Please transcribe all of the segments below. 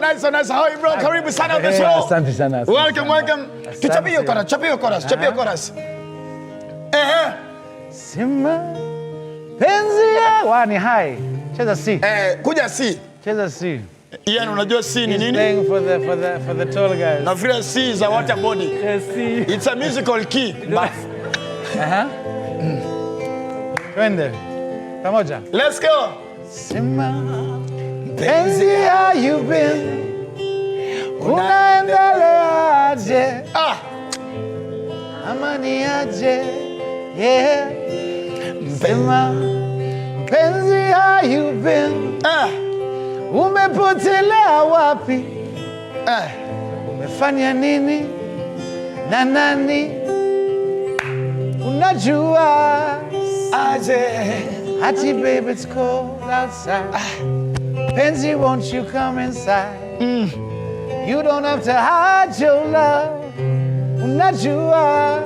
nice. How are you, bro? Karibu sana on the show. Asante sana. Welcome. Tuchapie hiyo chorus. Sima penzi ya wani hai. Cheza C. Kuja C. Cheza C. Ian, unajua C ni nini? Playing for the tall guys. Nafikiri C is a water body. Yes, C. It's a musical key. Twende. Pamoja. Let's go. Sima penzi ya you been. Unaendelea aje? Amani aje? Yeah. Sima penzi ya you been. Umepotelea wapi? Umefanya nini? Na nani? Unajua aje? Hati baby, it's cold outside. Penzi, won't you come inside? You don't have to hide your love. Unajua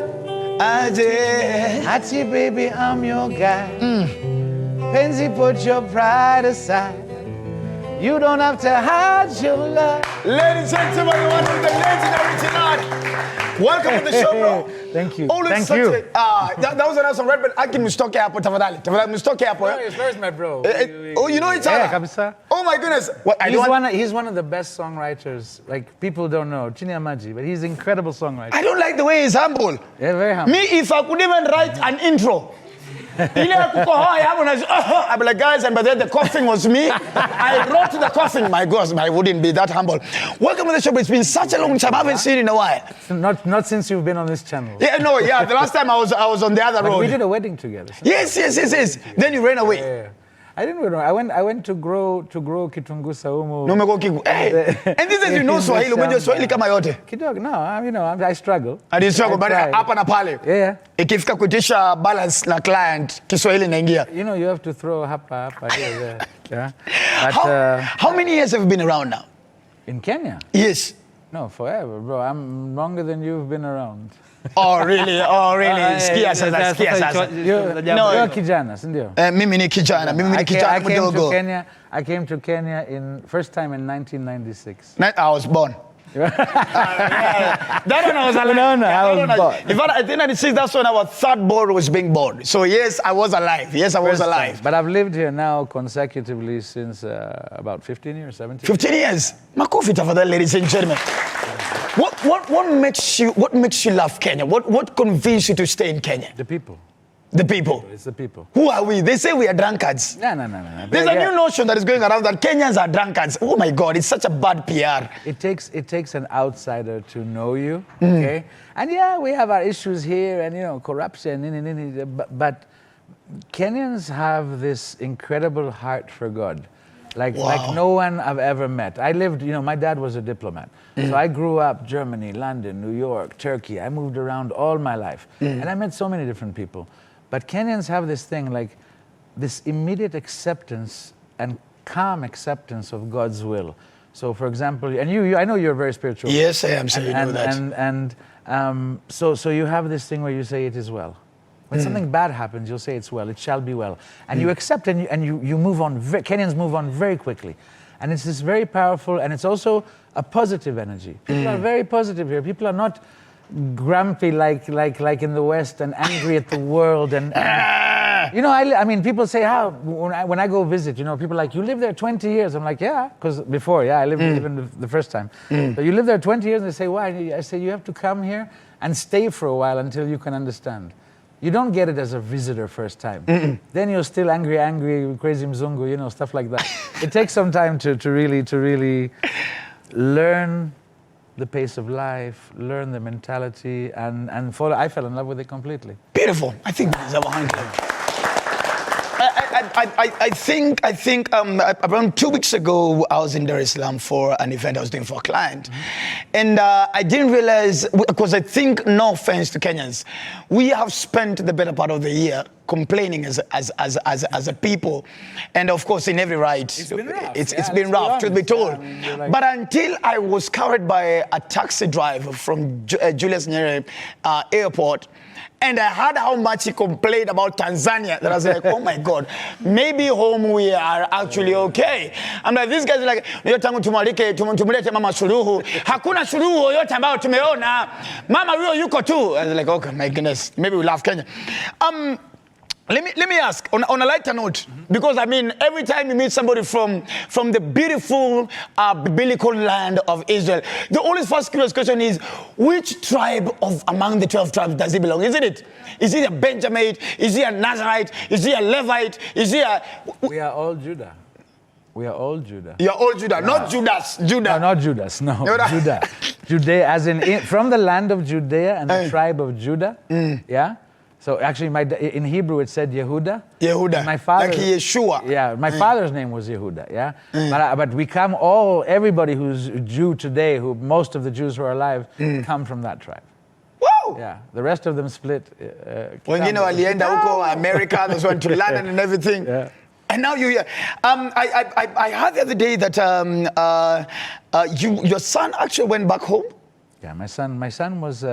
aje? Hati baby, I'm your guy. Penzi, put your pride aside. You don't have to hide your love. Ladies and gentlemen, one of the legendary tonight. Welcome to the show, bro. Thank you. Thank you. That was an awesome red, but I can mistake hapo tafadhali. Mistake hapo. Where's my bro? You know each other? Yeah, kabisa. Oh my goodness. He's one of the best songwriters. Like, people don't know, Chini Amaji, but he's an incredible songwriter. I don't like the way he's humble. Yeah, very humble. Me, if I could even write an intro, I'd be like, guys, and by then the coughing was me. I wrote the coughing. My gosh, I wouldn't be that humble. Welcome to the show. It's been such a long time. I haven't seen you in a while. Not since you've been on this channel. Yeah, no, yeah. The last time I was on the other road. We did a wedding together. Yes. Then you ran away. Yeah. I didn't run away. I went to grow kitunguu saumu. No, and this is, you know, Swahili. Unajua Swahili kama yote. Kidogo, no, I struggle. And you struggle, but hapa na pale. Yeah. Ikifika kuitisha balance na client, Kiswahili inaingia. You know, you have to throw hapa here, there. Yeah. But, how many years have you been around now? In Kenya? Yes. No, forever, bro. I'm longer than you've been around. Oh, really? Sikia sasa. You're kijana, sindio? Mimi ni kijana mdogo. I came to Kenya first time in 1996. I was born. That one I was alive. No, I was born. In fact, I think 96, that's when our third born was being born. So yes, I was alive. But I've lived here now consecutively since about 15 years, 17 years. 15 years. Makofi tafadhali, ladies and gentlemen. What makes you love Kenya? What convinced you to stay in Kenya? The people. The people. It's the people. Who are we? They say we are drunkards. No. There's a new notion that is going around that Kenyans are drunkards. Oh my God, it's such a bad PR. It takes an outsider to know you, okay? And yeah, we have our issues here and, you know, corruption, but Kenyans have this incredible heart for God. Like no one I've ever met. I lived, you know, my dad was a diplomat. So I grew up Germany, London, New York, Turkey. I moved around all my life. And I met so many different people. But Kenyans have this thing, like this immediate acceptance and calm acceptance of God's will. So, for example, and I know you're very spiritual. Yes, I am. So you know that. So you have this thing where you say it is well. When something bad happens, you'll say it's well, it shall be well. And you accept and you move on. Kenyans move on very quickly. And it's this very powerful, and it's also a positive energy. People are very positive here. People are not grumpy like in the West and angry at the world. And you know, I mean, people say, how, when I go visit, you know, people are like, you live there 20 years. I'm like, yeah, because before, I lived even the first time. So you live there 20 years, and they say, why? I say, you have to come here and stay for a while until you can understand. You don't get it as a visitor first time. Then you're still angry, crazy mzungu, you know, stuff like that. It takes some time to really learn the pace of life, learn the mentality, and follow. I fell in love with it completely. Beautiful. I think that's a I think around 2 weeks ago, I was in Dar es Salaam for an event I was doing for a client. And I didn't realize, because I think, no offense to Kenyans, we have spent the better part of the year complaining as a people. And of course, in every right, it's been rough, truth be told. I mean, but until I was carried by a taxi driver from Julius Nyerere Airport, And I heard how much he complained about Tanzania. That I was like, oh my God, maybe home we are actually okay. I'm like, these guys are like, tangu tumulete mama suluhu. Hakuna suluhu yote ambayo tumeona. Mama huyo yuko tu. I was like, okay, my goodness, maybe we love Kenya. Let me ask on a lighter note, because I mean, every time you meet somebody from the beautiful biblical land of Israel, the always first curious question is, which tribe of among the 12 tribes does he belong? Isn't it? Is he a Benjamite? Is he a Nazarite? Is he a Levite? Is he a... We are all Judah. We are all Judah. You're all Judah, not Judas. Judah. No, not Judas. No, Judah. Judea, as in from the land of Judea and the tribe of Judah. Yeah. So actually, in Hebrew it said Yehuda. Yehuda. My father, like Yeshua. Yeah, my father's name was Yehuda. Yeah, but we come everybody who's Jew today, who most of the Jews who are alive come from that tribe. Woo! Yeah, the rest of them split. Wengine walienda huko America, those went to London and everything. Yeah. And now you're here. I heard the other day that your son actually went back home. Yeah, my son was.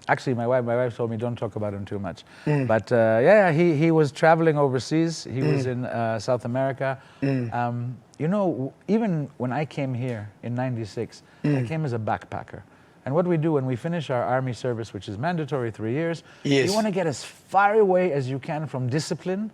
Actually, my wife told me don't talk about him too much. But he was traveling overseas. He was in South America. You know, even when I came here in '96, I came as a backpacker. And what we do when we finish our army service, which is mandatory 3 years, you want to get as far away as you can from discipline,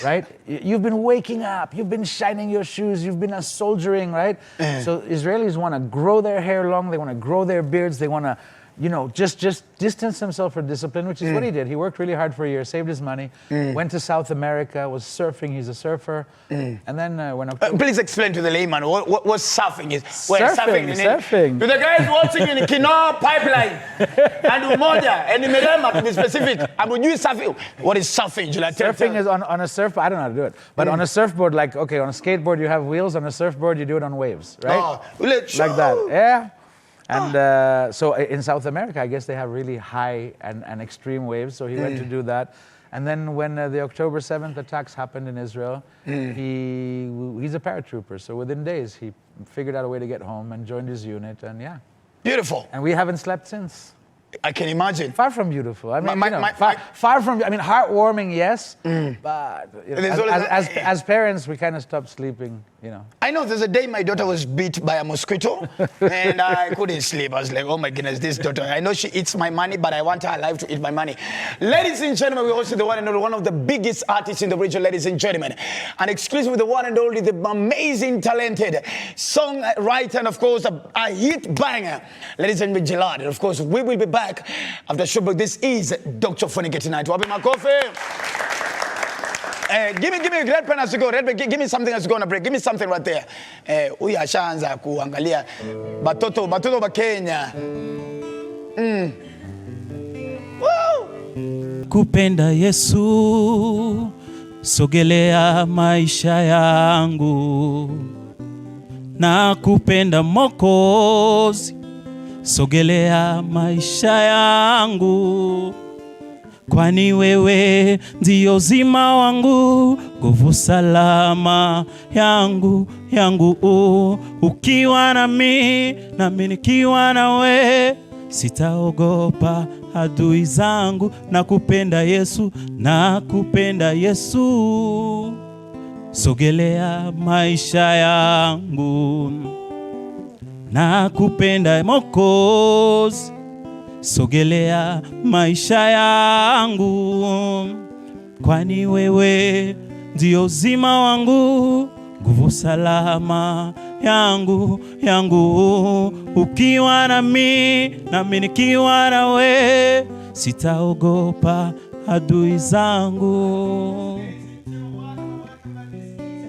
right? You've been waking up, you've been shining your shoes, you've been soldiering, right? So Israelis want to grow their hair long, they want to grow their beards, they want to, you know, just distance himself from discipline, which is what he did. He worked really hard for a year, saved his money, went to South America, was surfing, he's a surfer, and then when please explain to the layman what surfing is. Surfing. To the guys watching in Kino Pipeline, and Umoja, and Imelema, to be specific, I would use surfing. What is surfing? Surfing is on a surfboard, I don't know how to do it, but on a surfboard, like, okay, on a skateboard you have wheels, on a surfboard you do it on waves, right? Oh, like that, yeah. And so in South America, I guess they have really high and extreme waves. So he went to do that. And then when the October 7th attacks happened in Israel, he's a paratrooper. So within days, he figured out a way to get home and joined his unit. And yeah. Beautiful. And we haven't slept since. I can imagine. Far from beautiful. I mean, far from, I mean, heartwarming, yes. But you know, as parents, we kind of stopped sleeping, you know. I know there's a day my daughter was bit by a mosquito and I couldn't sleep. I was like, oh my goodness, this daughter. I know she eats my money, but I want her alive to eat my money. Ladies and gentlemen, we hosted the one and only, one of the biggest artists in the region, ladies and gentlemen. And exclusive with the one and only, the amazing, talented songwriter, and of course, a hit banger, ladies and gentlemen, Gilad. And of course, we will be back after show break. This is Dr. Ofweneke Tonight. Wapi makofi. Give me a red pen as you go. Red pen, give me something as you go on a break. Give me something right there. Huyu ashaanza kuangalia batoto ba Kenya. Kupenda Yesu, sogelea maisha yangu. Na kupenda Mwokozi, sogelea maisha yangu. Kwani wewe ndio uzima wangu, nguvu salama yangu. Ukiwa nami nikiwa nawe, sitaogopa adui zangu. Nakupenda Yesu, sogelea maisha yangu. Nakupenda Mwokozi, sogelea maisha yangu. Kwani wewe ndio uzima wangu, nguvu salama yangu. Ukiwa nami nikiwa nawe, sitaogopa adui zangu.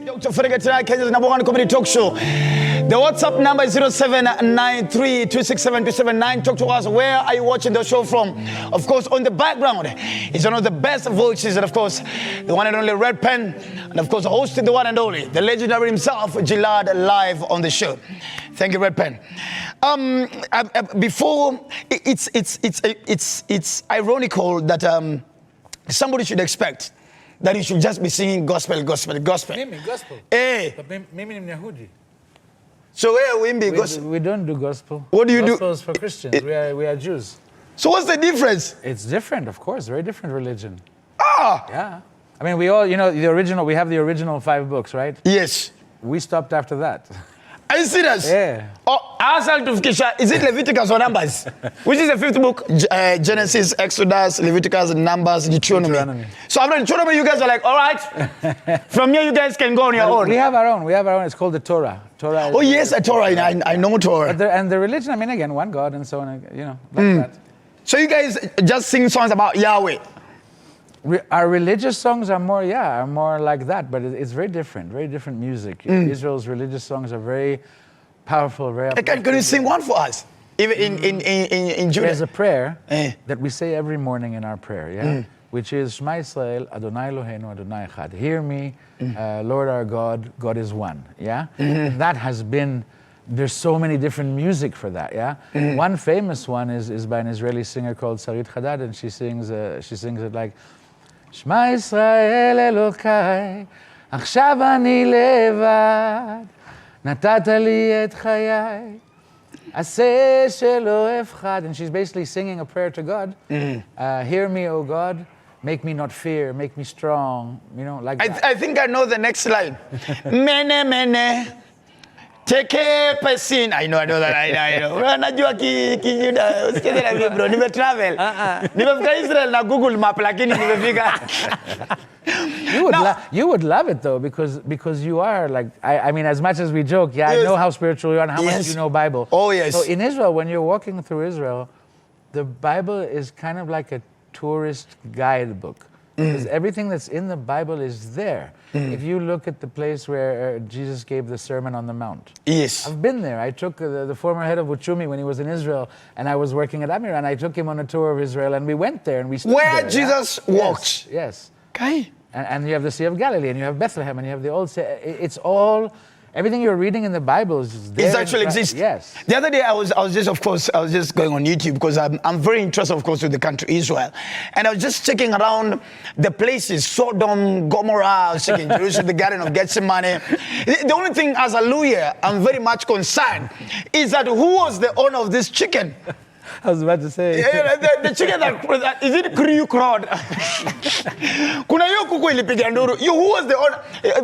Dr. Ofweneke Tonight, Kenya's #1 comedy talk show. The WhatsApp number is 0793267279. Talk to us. Where are you watching the show from? Of course, on the background is one of the best voices, and of course, the one and only Red Pen, and of course, hosting the one and only, the legendary himself, Gilad, live on the show. Thank you, Red Pen. Before, it's ironical that somebody should expect that you should just be singing gospel. Mimi gospel. Hey. Mimi ni Myahudi. So where we be gospel? We don't do gospel. What do you do? Gospel is for Christians. We are Jews. So what's the difference? It's different, of course, very different religion. Ah! Yeah. I mean, we all, you know, we have the original 5 books, right? Yes. We stopped after that. Are you serious? Yeah. Oh, our sanctification, is it Leviticus or Numbers? Which is the 5th book? Genesis, Exodus, Leviticus, Numbers, Deuteronomy. So after Deuteronomy, you guys are like, all right, from here you guys can go on your own. We have our own. It's called the Torah. Oh yes, a Torah. I know Torah. And the religion, I mean, again, one God and so on, you know, like that. So you guys just sing songs about Yahweh? Our religious songs are more like that, but it's very different music. Israel's religious songs are very powerful, very. Can you sing one for us? Even in Judah. There's a prayer that we say every morning in our prayer, which is Shema Yisrael, Adonai Eloheinu, Adonai Echad. Hear me, Lord our God, God is one. Yeah, that has been. There's so many different music for that. Yeah, one famous one is by an Israeli singer called Sarit Haddad, and she sings it like. שמע ישראל אלוקיי, עכשיו אני לבד, נתת לי את חיי, עשה שלא אפחד. And she's basically singing a prayer to God. Hear me, O God, make me not fear, make me strong, you know, like that. I think I know the next line. Mene, mene. Take a person. I know that. I know. Najua Juda. Usikize na mimi bro. Nime travel. Nimefika Israel na Google Map lakini nimefika. You would love it though, because you are like, I mean, as much as we joke, I know how spiritual you are and how much you know Bible. Oh yes. So in Israel, when you're walking through Israel, the Bible is kind of like a tourist guidebook. Because everything that's in the Bible is there. If you look at the place where Jesus gave the Sermon on the Mount. Yes. I've been there. I took the former head of Uchumi when he was in Israel, and I was working at Amir, and I took him on a tour of Israel, and we went there, and we stood where there, Jesus walked. Yes. Okay. And you have the Sea of Galilee, and you have Bethlehem, and you have the Old Sea. It's all... Everything you're reading in the Bible is there. It actually exists. Yes. The other day I was just going on YouTube because I'm very interested, of course, with the country Israel, and I was just checking around the places: Sodom, Gomorrah, I was checking Jerusalem, the Garden of Gethsemane. The only thing, as a lawyer, I'm very much concerned is that who was the owner of this chicken? I was about to say. The chicken that is it Kriyu crowd? Kuna hiyo kuku ilipiga nduru. Who was the owner?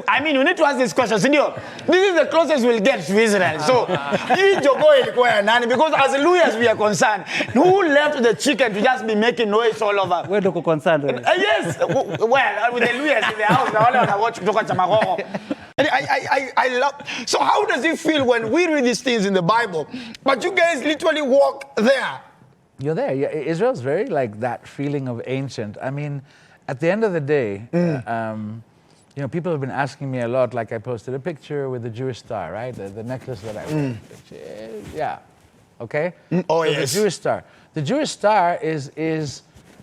I mean, you need to ask this question, Sindio. This is the closest we'll get to Israel. So, hii jogo ilikuwa ya nani? Because as lawyers we are concerned. Who left the chicken to just be making noise all over? We're not concerned. Yes. Well, with the lawyers in the house, they all watch kutoka Chamagogo. I love. So how does it feel when we read these things in the Bible, but you guys literally walk there? You're there. Yeah, Israel's very like that feeling of ancient. I mean, at the end of the day, you know, people have been asking me a lot. Like I posted a picture with the Jewish star, right? The necklace that I wear. Yeah. Okay. Oh so yes. The Jewish star. The Jewish star is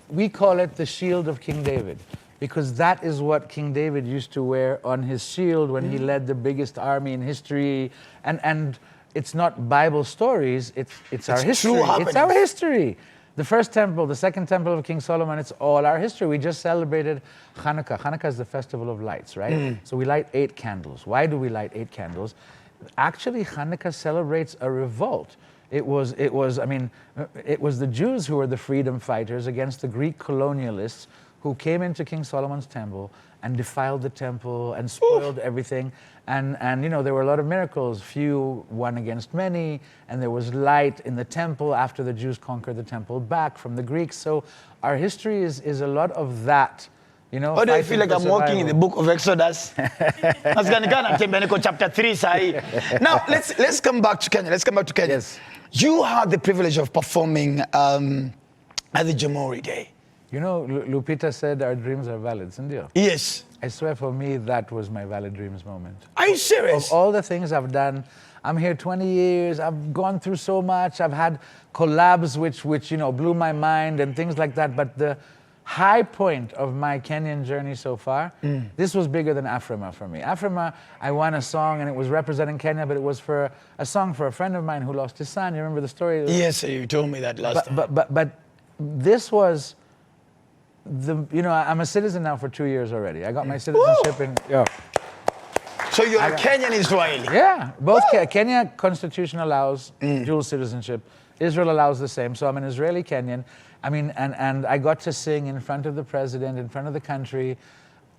we call it the shield of King David. Because that is what King David used to wear on his shield when he led the biggest army in history. And it's not Bible stories, it's our history. It's our history. The first temple, the second temple of King Solomon, it's all our history. We just celebrated Hanukkah. Hanukkah is the festival of lights, right? So we light 8 candles. Why do we light 8 candles? Actually, Hanukkah celebrates a revolt. It was the Jews who were the freedom fighters against the Greek colonialists who came into King Solomon's temple and defiled the temple and spoiled everything. And you know, there were a lot of miracles, few one against many, and there was light in the temple after the Jews conquered the temple back from the Greeks. So our history is a lot of that. You know, do I feel like I'm walking in the book of Exodus? Chapter 3. Now let's come back to Kenya. Yes. You had the privilege of performing at the Jamboree Day. You know, Lupita said our dreams are valid, Sindio. Yes. I swear for me, that was my valid dreams moment. Are you serious? Of all the things I've done, I'm here 20 years, I've gone through so much, I've had collabs which you know, blew my mind and things like that, but the high point of my Kenyan journey so far, this was bigger than Afrima for me. Afrima, I won a song and it was representing Kenya, but it was for a song for a friend of mine who lost his son. You remember the story? Yes, you told me that last time. But this was... you know, I'm a citizen now for 2 years already. I got my citizenship in... Yeah. So you're a Kenyan Israeli? Yeah. Both Kenya Constitution allows dual citizenship. Israel allows the same. So I'm an Israeli Kenyan. I mean, and I got to sing in front of the president, in front of the country,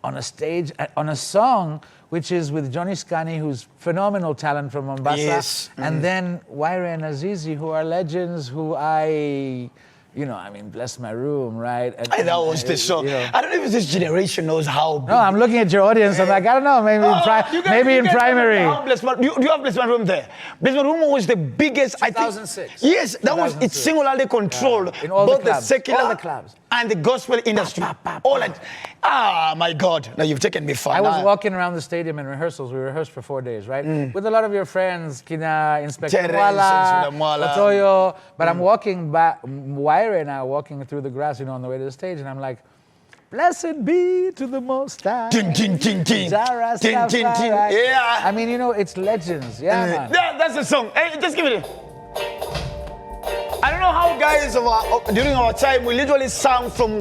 on a stage, on a song, which is with Johnny Scani, who's phenomenal talent from Mombasa. Yes. And then Waire and Azizi, who are legends, who I, you know, I mean, bless my room, right? And That was the song. you know. I don't know if this generation knows how big. No, I'm looking at your audience. I'm like, I don't know, maybe in primary. Do you have Bless My Room there? Bless My Room was the biggest, I think. 2006. Yes, that was, it's 2006. singularly controlled. In all both the clubs. secular All the clubs. and the gospel industry. All that. Ah, my God. Now you've taken me far. I was Now- walking around the stadium in rehearsals. We rehearsed for 4 days, right? With a lot of your friends, Kina, Inspector Terence, Mwala, Inspector Mwala. Otoyo. But I'm walking back, Waire and I are walking through the grass, you know, on the way to the stage, and I'm like, blessed be to the Most High. Tin, tin, tin, tin. Zara Tin, tin, tin. Rastafari. Yeah. I mean, you know, it's legends. Yeah, man. That's the song. Hey, just give it a... I don't know how guys during our time, we literally sang from...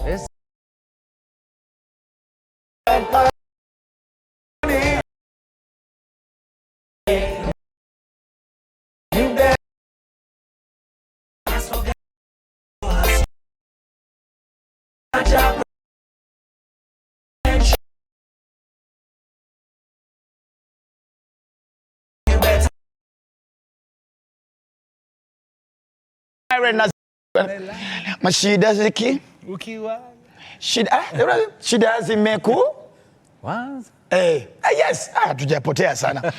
This- Mashida ziki. Shida zimeku. What? Yes, tujapotea sana.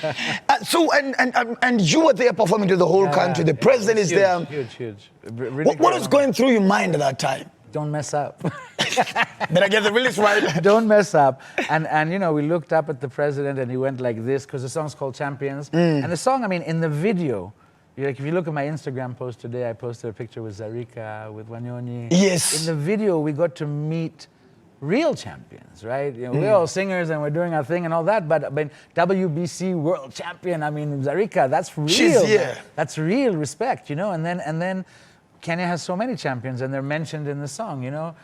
So and you were there performing to the whole country. The president is Huge, there. Huge. Really What great was going through your mind at that time? Don't mess up. Did I get the release right? Don't mess up. And you know, we looked up at the president and he went like this, because the song's called Champions. And the song, I mean, in the video, like if you look at my Instagram post today, I posted a picture with Zarika, with Wanyonyi. Yes. In the video, we got to meet real champions, right? You know, we're all singers and we're doing our thing and all that, but I mean, WBC world champion, I mean, Zarika, that's real. She's here. Man. That's real respect, you know? And then Kenya has so many champions, and they're mentioned in the song, you know.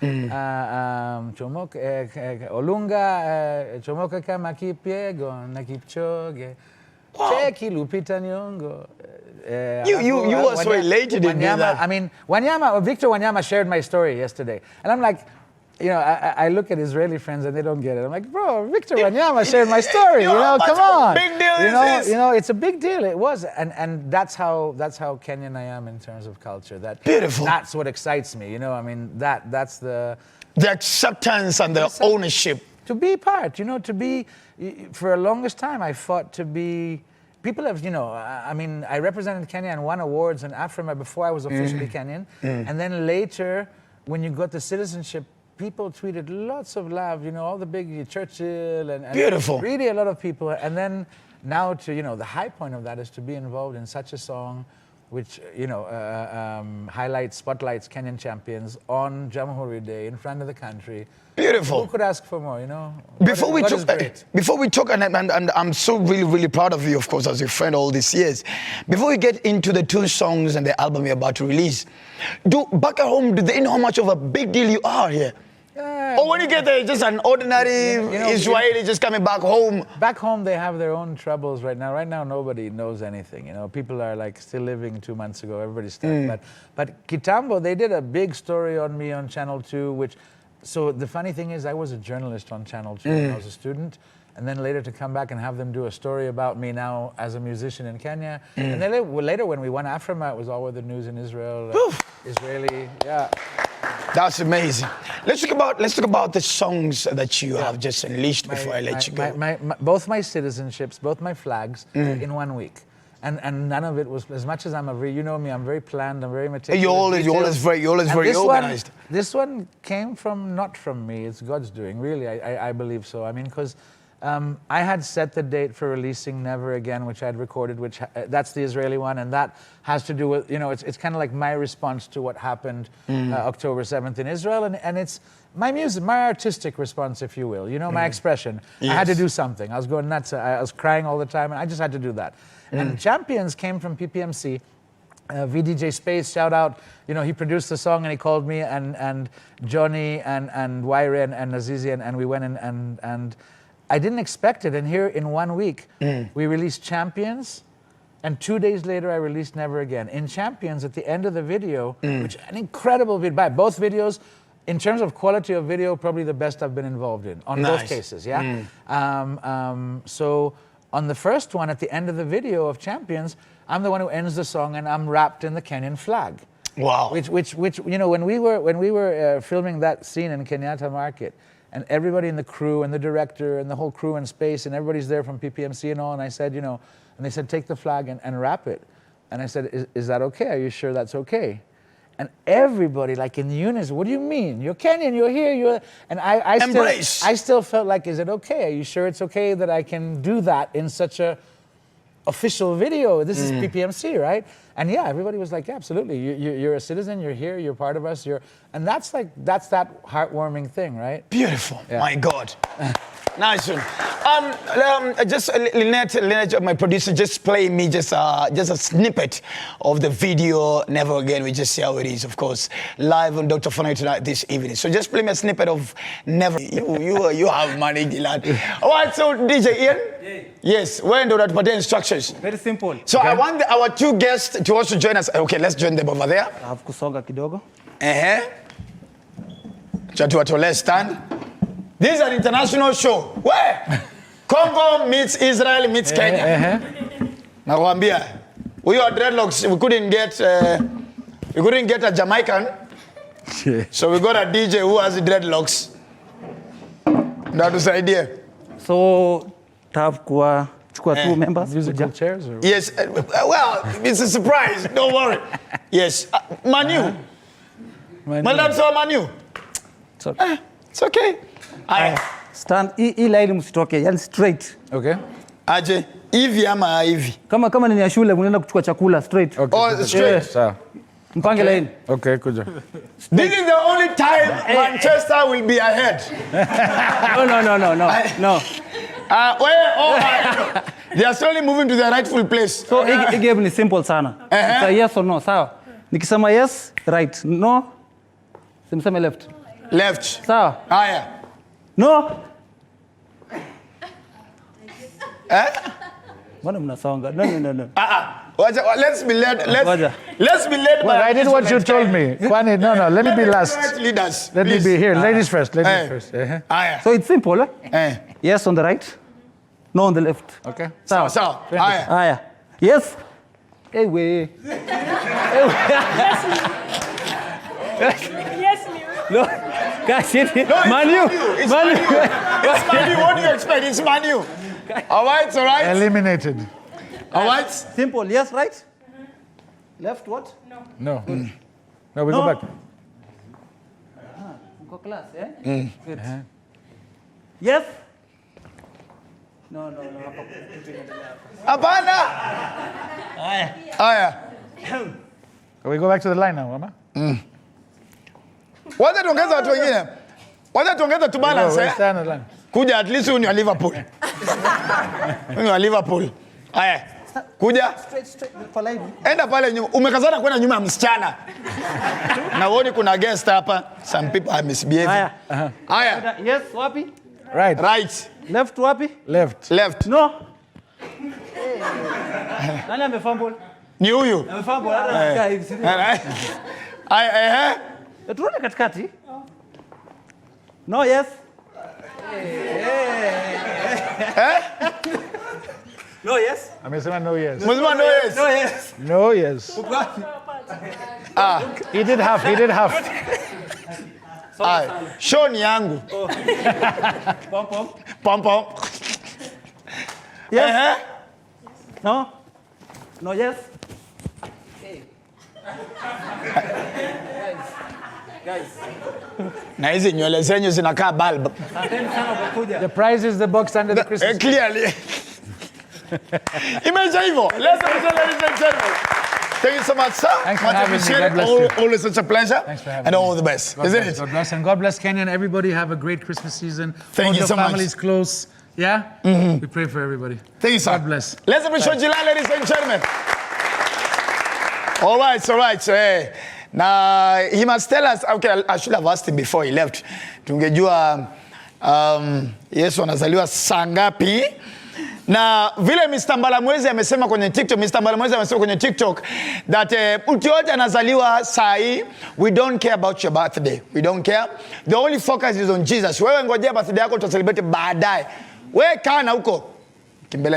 Olunga, Chomoka kama Kipyego, na Kipchoge, Cheki Lupita Nyong'o. You were so elated in that. I mean, Victor Wanyama shared my story yesterday, and I'm like, you know, I look at Israeli friends and they don't get it. I'm like, bro, Victor Wanyama shared my story. You know, come on. Big deal You know, it's a big deal. It was, and that's how Kenyan I am in terms of culture. That Beautiful. That's what excites me. You know, I mean, that's the acceptance and the ownership. To be part. You know, to be. For a longest time, I fought to be. People have, you know, I mean, I represented Kenya and won awards in Africa before I was officially Kenyan, and then later, when you got the citizenship. People tweeted lots of love, you know, all the big Churchill and Beautiful. Really a lot of people. And then now to, you know, the high point of that is to be involved in such a song which, you know, spotlights Kenyan champions on Jamhuri Day in front of the country. Beautiful. Who could ask for more, you know? Before we talk, and I'm so really proud of you, of course, as your friend all these years. Before we get into the 2 songs and the album you're about to release, back at home, do they know how much of a big deal you are here? Or when you get there, just an ordinary Israeli just coming back home. Back home, they have their own troubles right now. Right now, nobody knows anything. You know, people are like still living 2 months ago. Everybody's stuck. But Kitambo, they did a big story on me on Channel 2, which. So the funny thing is, I was a journalist on Channel 2 when I was a student, and then later to come back and have them do a story about me now as a musician in Kenya. And then later when we won Afrima, it was all over the news in Israel, Israeli, yeah. That's amazing. Let's talk about the songs that you have just unleashed before I let you go. Both my citizenships, both my flags, in 1 week. And none of it was, as much as you know me, I'm very planned, I'm very meticulous. You're always very organized. This one came not from me, it's God's doing, really, I believe so. I mean, because I had set the date for releasing Never Again, which I had recorded, that's the Israeli one, and that has to do with, you know, it's kind of like my response to what happened October 7th in Israel, and it's my music, my artistic response, if you will, you know, my expression. Yes. I had to do something. I was going nuts, I was crying all the time, and I just had to do that. And Champions came from PPMC. VDJ Space, shout out. You know, he produced the song and he called me and Johnny and Waire and Azizi and we went in and I didn't expect it. And here in 1 week, we released Champions And 2 days later, I released Never Again. In Champions, at the end of the video, which an incredible video, both videos, in terms of quality of video, probably the best I've been involved in, on both cases, yeah? So on the first one, at the end of the video of Champions, I'm the one who ends the song and I'm wrapped in the Kenyan flag. Wow. Which you know, when we were filming that scene in Kenyatta Market, and everybody in the crew and the director and the whole crew in space and everybody's there from PPMC and all, and I said, you know, and they said, take the flag and wrap it. And I said, is that okay? Are you sure that's okay? And everybody, like in unison, what do you mean? You're Kenyan, you're here, and I still felt like, is it okay? Are you sure it's okay that I can do that in such a official video? This is PPMC, right? And yeah, everybody was like, yeah, absolutely. You're a citizen, you're here, you're part of us, and that's that heartwarming thing, right? Beautiful, yeah. My God. Nice one. Just Lynette, my producer, just play me just a snippet of the video Never Again. We just see how it is, of course, live on Dr. Ofweneke Tonight this evening. So just play me a snippet of Never. You have money, Gilad. All right, so DJ Ian. Yeah. Yes, when do that instructions? Very simple. So okay. I want our two guests to also join us. Okay, let's join them over there. I have kusonga kidogo. Chatu, let's stand. This is an international show. Where? Congo meets Israel meets Kenya. Nakwambia, we are dreadlocks. We couldn't get a Jamaican, so we got a DJ who has dreadlocks. That was the idea. So, have two members. Musical chairs? Or? Yes. Well, it's a surprise. Don't worry. Yes. Manu. Madam, so Manu. It's okay. Stand. Hii line msitoke, yani straight. Okay. Aje, hivi ama hivi? Kama ni ya shule mnaenda kuchukua chakula straight. Okay. Oh, straight. Sawa. Mpange line. Okay, kuja. This is the only time Manchester will be ahead. No. They are slowly moving to their rightful place. So hii game ni simple sana. It's a yes or no, sawa. Nikisema yes, right. No. Simseme left. Left. Sawa. Haya. No. Mbona mnasonga? No. Let's be led. Let's be led. Well, I did what you told me. Kwani, no. Let me be last. Leaders. Let me be here. Ladies first. So it's simple, Yes on the right. No on the left. Okay. Sawa. Haya. Yes. Hey, way. Yes, no. Guys, Manu. It's Manu. What do you expect? It's Manu. All right. Eliminated. All right. Simple. Yes, right? Left what? No. No, we go back. Go class, Good. Yes? No. Abana. Aya. We go back to the line now, Mama. Wacha tuongeze watu wengine. Wacha tuongeze tu balance. Kuja at least uni wa Liverpool. Uni wa Liverpool. Aya. Kuja. Straight for line. Enda pale nyuma. Umekazana kwenda nyuma ya msichana. Na uone kuna guest hapa. Some people are misbehaving. Aya. Yes, wapi? Right. Left wapi? Left. No. Nani amefumble? Ni huyu. Amefumble. Aya. Tuone katikati. No, yes. No, yes. Amesema no, yes. Mzima no yes. No, yes. No, yes. He did half. Show ni yangu. Pom. Yes. No. No, yes. Guys. Na hizi nywele zenyu zinakaa bulb. The prize is the box under the Christmas. Clearly. Imeisha hivyo. Ladies and gentlemen. Thank you so much, sir. Thanks for having me. God bless you. Always such a pleasure. Thanks for having and me. all the best. Isn't it? God bless. And God bless Kenya and everybody. Have a great Christmas season. Thank you so much. Families close. Yeah? We pray for everybody. Thank you, sir. God bless. Let's appreciate Gilad, ladies and gentlemen. All right. So, now, he must tell us, okay, I should have asked him before he left. Tungejua Yesu anazaliwa saa ngapi Na vile Mr. Mbalamwezi amesema kwenye TikTok, that mtu yote anazaliwa saa hii, we don't care about your birthday. We don't care. The only focus is on Jesus. Wewe ngojea birthday yako, tuta celebrate baadaye. Wewe kaa na huko. Kimbele